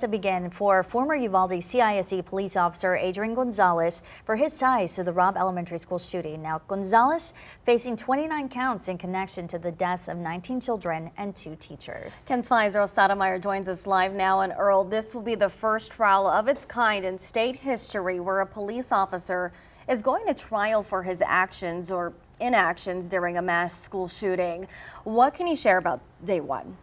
To begin, for former Uvalde CISD police officer Adrian Gonzales for his ties to the Robb Elementary School shooting. Now, Gonzales facing 29 counts in connection to the deaths of 19 children and 2 teachers. KENS 5's Earl Stoudemire joins us live now. And Earl, this will be the first trial of its kind in state history where a police officer is going to trial for his actions or inactions during a mass school shooting. What can you share about day one?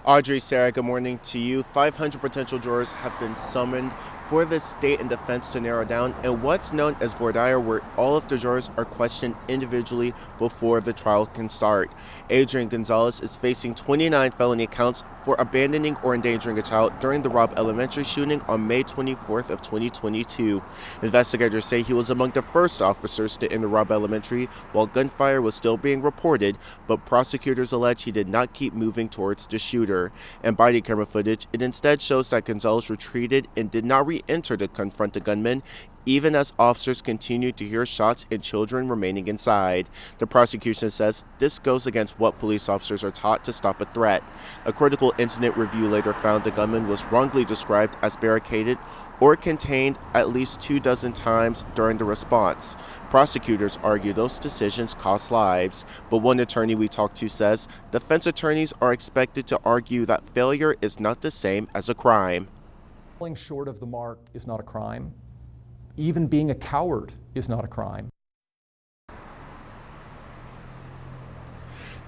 Audrey, Sarah, good morning to you. 500 potential jurors have been summoned for the state and defense to narrow down in what's known as voir dire, where all of the jurors are questioned individually before the trial can start. Adrian Gonzales is facing 29 felony counts for abandoning or endangering a child during the Robb Elementary shooting on May 24th of 2022. Investigators say he was among the first officers to enter Robb Elementary while gunfire was still being reported, but prosecutors allege he did not keep moving towards the shooter. And body camera footage, it instead shows that Gonzales retreated and did not re-enter to confront the gunman, even as officers continued to hear shots and children remaining inside. The prosecution says this goes against what police officers are taught to stop a threat. A critical incident review later found the gunman was wrongly described as barricaded or contained at least 24 times during the response. Prosecutors argue those decisions cost lives, but one attorney we talked to says defense attorneys are expected to argue that failure is not the same as a crime. Falling short of the mark is not a crime. Even being a coward is not a crime.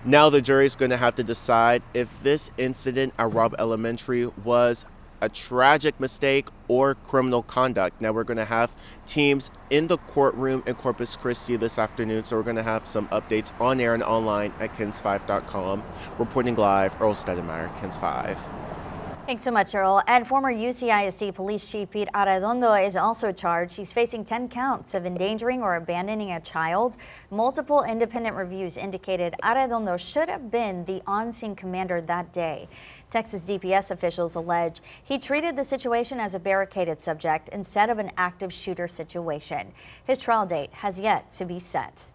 Now the jury is going to have to decide if this incident at Robb Elementary was a tragic mistake or criminal conduct. Now we're going to have teams in the courtroom in Corpus Christi this afternoon, so we're going to have some updates on air and online at KENS5.com. Reporting live, Earl Stoudemire, KENS 5. Thanks so much, Earl. And former UCISD Police Chief Pete Arredondo is also charged. He's facing 10 counts of endangering or abandoning a child. Multiple independent reviews indicated Arredondo should have been the on-scene commander that day. Texas DPS officials allege he treated the situation as a barricaded subject instead of an active shooter situation. His trial date has yet to be set.